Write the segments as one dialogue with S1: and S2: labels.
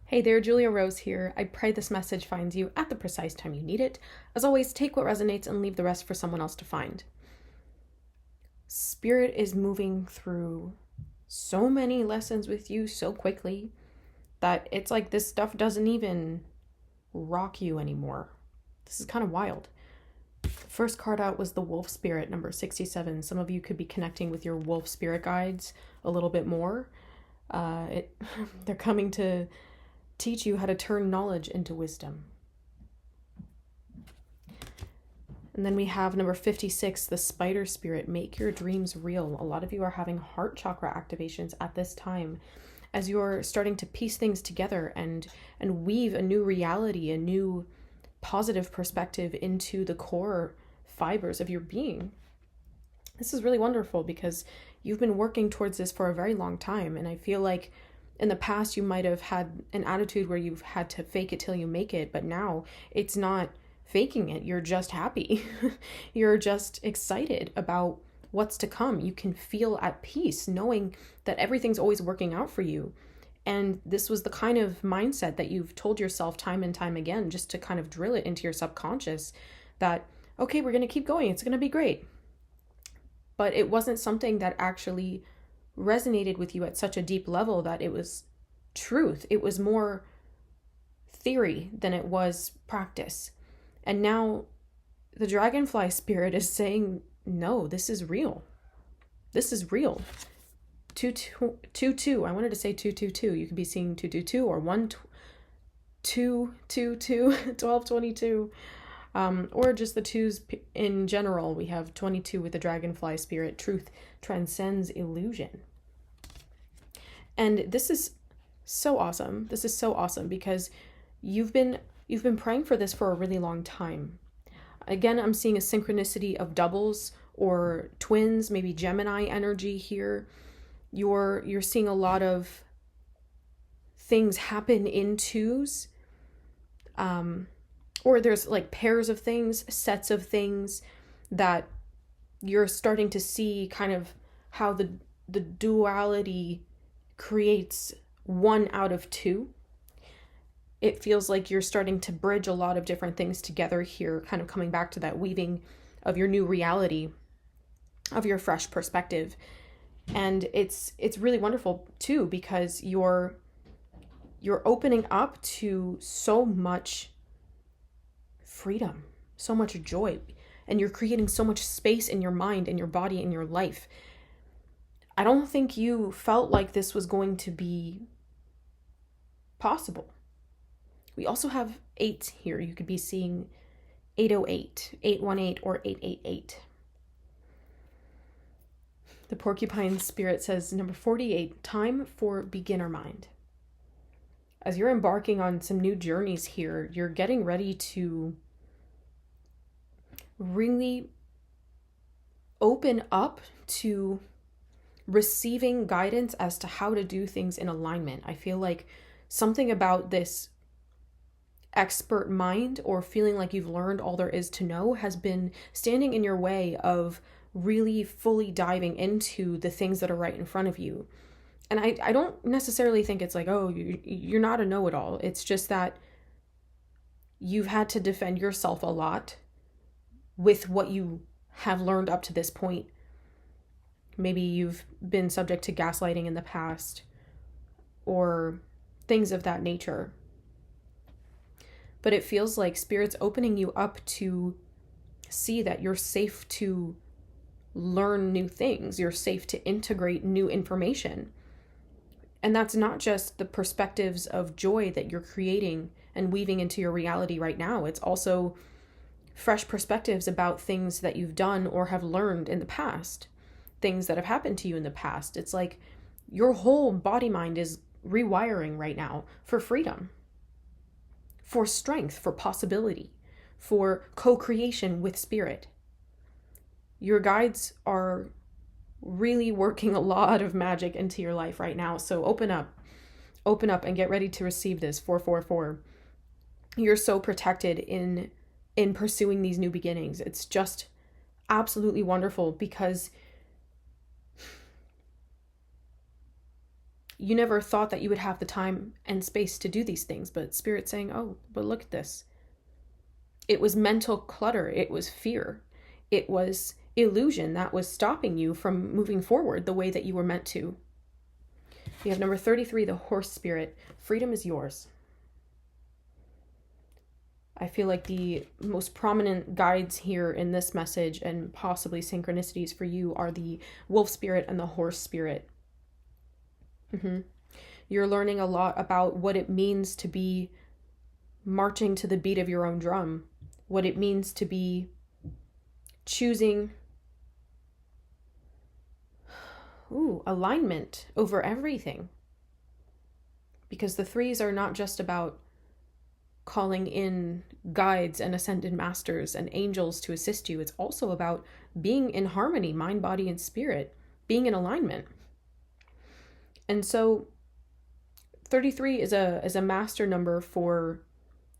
S1: Hey there, Julia Rose here. I pray this message finds you at the precise time you need it. As always, take what resonates and leave the rest for someone else to find. Spirit is moving through so many lessons with you so quickly that it's like this stuff doesn't even rock you anymore. This is kind of wild. The first card out was the Wolf Spirit, number 67. Some of you could be connecting with your Wolf Spirit guides a little bit more. They're coming to teach you how to turn knowledge into wisdom. And then we have number 56, the Spider Spirit, make your dreams real. A lot of you are having heart chakra activations at this time as you're starting to piece things together and weave a new reality, a new positive perspective into the core fibers of your being. This is really wonderful because you've been working towards this for a very long time, and I feel like in the past, you might have had an attitude where you've had to fake it till you make it, but now it's not faking it. You're just happy. You're just excited about what's to come. You can feel at peace knowing that everything's always working out for you. And this was the kind of mindset that you've told yourself time and time again, just to kind of drill it into your subconscious that, okay, we're going to keep going. It's going to be great. But it wasn't something that actually resonated with you at such a deep level that it was truth. It was more theory than it was practice. And now the dragonfly spirit is saying, no, this is real. This is real. 222. I wanted to say 222. You could be seeing 222 or 222, 1222. Or just the twos in general. We have 22 with the dragonfly spirit. Truth transcends illusion. And this is so awesome. This is so awesome because you've been praying for this for a really long time. Again, I'm seeing a synchronicity of doubles or twins, maybe Gemini energy here. You're seeing a lot of things happen in twos. Or there's like pairs of things, sets of things that you're starting to see kind of how the duality creates one out of two. It feels like you're starting to bridge a lot of different things together here, kind of coming back to that weaving of your new reality, of your fresh perspective. And it's really wonderful too, because you're opening up to so much freedom, so much joy, and you're creating so much space in your mind, in your body, in your life. I don't think you felt like this was going to be possible. We also have 8 here. You could be seeing 808, 818, or 888. The porcupine spirit says, number 48, time for beginner mind. As you're embarking on some new journeys here, you're getting ready to really open up to receiving guidance as to how to do things in alignment. I feel like something about this expert mind or feeling like you've learned all there is to know has been standing in your way of really fully diving into the things that are right in front of you. And I don't necessarily think it's like, oh, you're not a know-it-all. It's just that you've had to defend yourself a lot with what you have learned up to this point. Maybe you've been subject to gaslighting in the past or things of that nature. But it feels like Spirit's opening you up to see that you're safe to learn new things. You're safe to integrate new information. And that's not just the perspectives of joy that you're creating and weaving into your reality right now. It's also fresh perspectives about things that you've done or have learned in the past, things that have happened to you in the past. It's like your whole body mind is rewiring right now for freedom, for strength, for possibility, for co-creation with Spirit. Your guides are really working a lot of magic into your life right now. So open up and get ready to receive this. 444. You're so protected in pursuing these new beginnings. It's just absolutely wonderful because you never thought that you would have the time and space to do these things, but Spirit's saying, oh, but look at this. It was mental clutter. It was fear. It was illusion that was stopping you from moving forward the way that you were meant to. We have number 33, the horse spirit. Freedom is yours. I feel like the most prominent guides here in this message, and possibly synchronicities for you, are the wolf spirit and the horse spirit. You're learning a lot about what it means to be marching to the beat of your own drum, what it means to be choosing alignment over everything. Because the threes are not just about calling in guides and ascended masters and angels to assist you. It's also about being in harmony, mind, body, and spirit, being in alignment. And so 33 is a master number for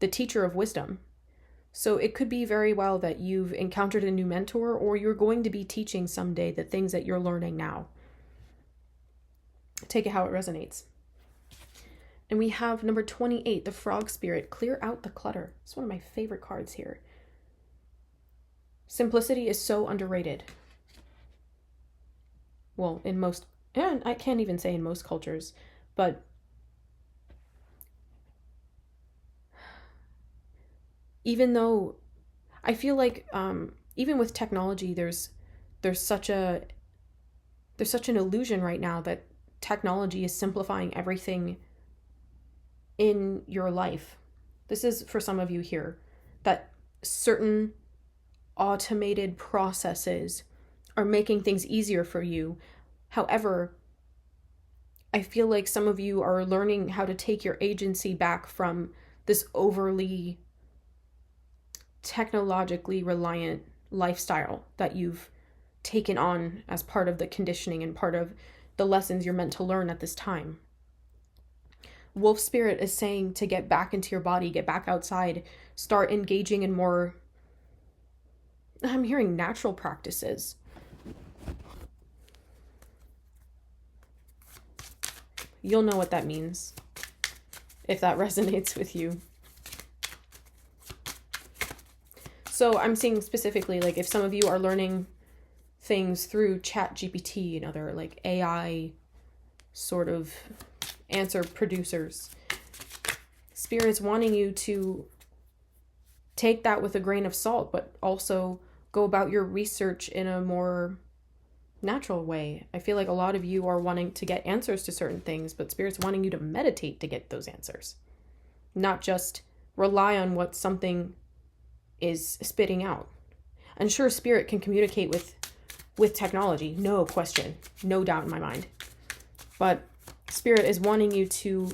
S1: the teacher of wisdom. So it could be very well that you've encountered a new mentor, or you're going to be teaching someday the things that you're learning now. Take it how it resonates. And we have number 28, the frog spirit. Clear out the clutter. It's one of my favorite cards here. Simplicity is so underrated. Well, in most, and I can't even say in most cultures, but even though I feel like even with technology, there's such an illusion right now that technology is simplifying everything in your life. This is for some of you here, that certain automated processes are making things easier for you. However, I feel like some of you are learning how to take your agency back from this overly technologically reliant lifestyle that you've taken on as part of the conditioning and part of the lessons you're meant to learn at this time. Wolf spirit is saying to get back into your body, get back outside, start engaging in more, I'm hearing, natural practices. You'll know what that means if that resonates with you. So I'm seeing specifically, like, if some of you are learning things through ChatGPT and other like AI sort of answer producers, Spirit's wanting you to take that with a grain of salt, but also go about your research in a more natural way. I feel like a lot of you are wanting to get answers to certain things, but Spirit's wanting you to meditate to get those answers, not just rely on what something is spitting out. And sure, Spirit can communicate with technology, no question, no doubt in my mind. But Spirit is wanting you to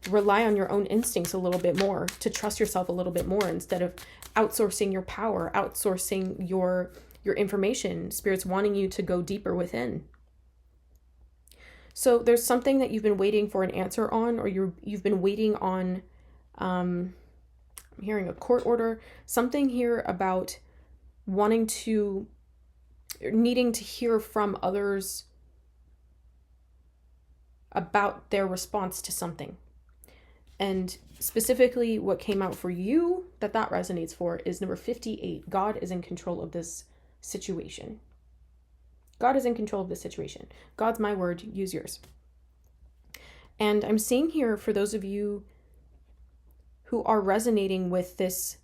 S1: rely on your own instincts a little bit more, to trust yourself a little bit more, instead of outsourcing your power, outsourcing your information. Spirit's wanting you to go deeper within. So there's something that you've been waiting for an answer on, or you've been waiting on, I'm hearing a court order, something here about needing to hear from others about their response to something. And specifically what came out for you that resonates for is number 58. God is in control of this situation. God is in control of this situation. God's my word, use yours. And I'm seeing here, for those of you who are resonating with this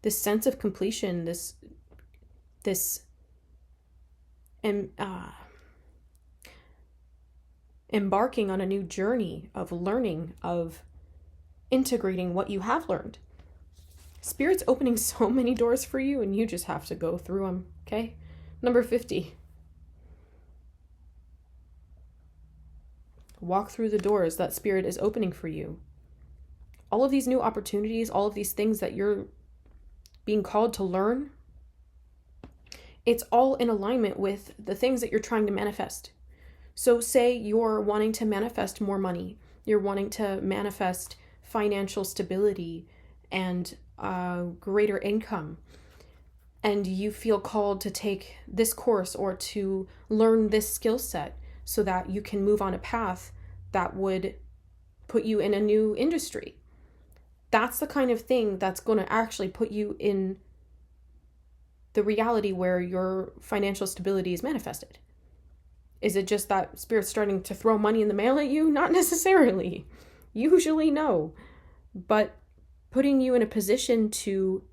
S1: sense of completion, this embarking on a new journey of learning, of integrating what you have learned. Spirit's opening so many doors for you, and you just have to go through them, okay? Number 50. Walk through the doors that Spirit is opening for you. All of these new opportunities, all of these things that you're being called to learn, it's all in alignment with the things that you're trying to manifest. So say you're wanting to manifest more money, you're wanting to manifest financial stability and greater income, and you feel called to take this course or to learn this skill set so that you can move on a path that would put you in a new industry. That's the kind of thing that's going to actually put you in the reality where your financial stability is manifested. Is it just that Spirit's starting to throw money in the mail at you? Not necessarily. Usually no. But putting you in a position to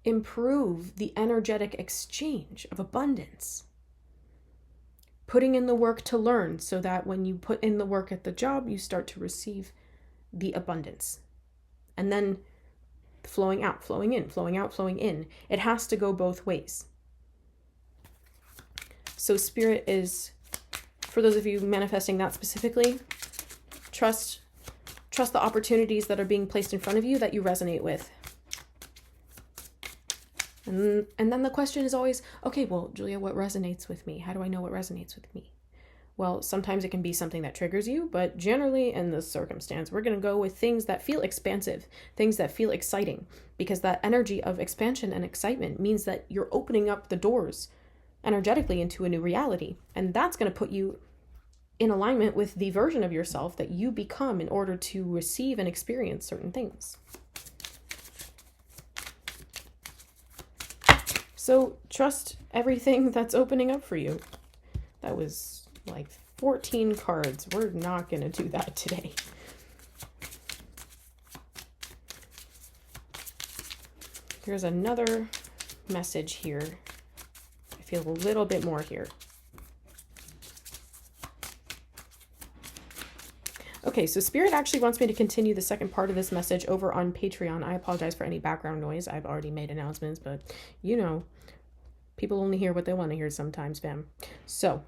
S1: improve the energetic exchange of abundance. Putting in the work to learn so that when you put in the work at the job, you start to receive the abundance. And then flowing out, flowing in, flowing out, flowing in. It has to go both ways. So Spirit is, for those of you manifesting that specifically, trust the opportunities that are being placed in front of you that you resonate with. And then the question is always, okay, well, Julia, what resonates with me? How do I know what resonates with me? Well, sometimes it can be something that triggers you, but generally in this circumstance, we're going to go with things that feel expansive, things that feel exciting, because that energy of expansion and excitement means that you're opening up the doors energetically into a new reality. And that's going to put you in alignment with the version of yourself that you become in order to receive and experience certain things. So trust everything that's opening up for you. That was like 14 cards. We're not going to do that today. Here's another message here. I feel a little bit more here. Okay, so Spirit actually wants me to continue the second part of this message over on Patreon. I apologize for any background noise. I've already made announcements, but you know, people only hear what they want to hear sometimes, fam. So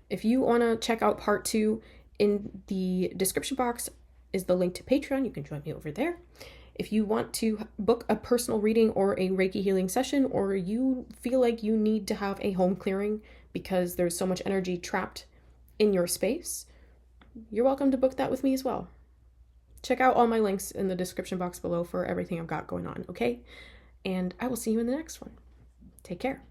S1: if you want to check out part 2, in the description box is the link to Patreon. You can join me over there. If you want to book a personal reading or a Reiki healing session, or you feel like you need to have a home clearing because there's so much energy trapped in your space, you're welcome to book that with me as well. Check out all my links in the description box below for everything I've got going on, okay? And I will see you in the next one. Take care.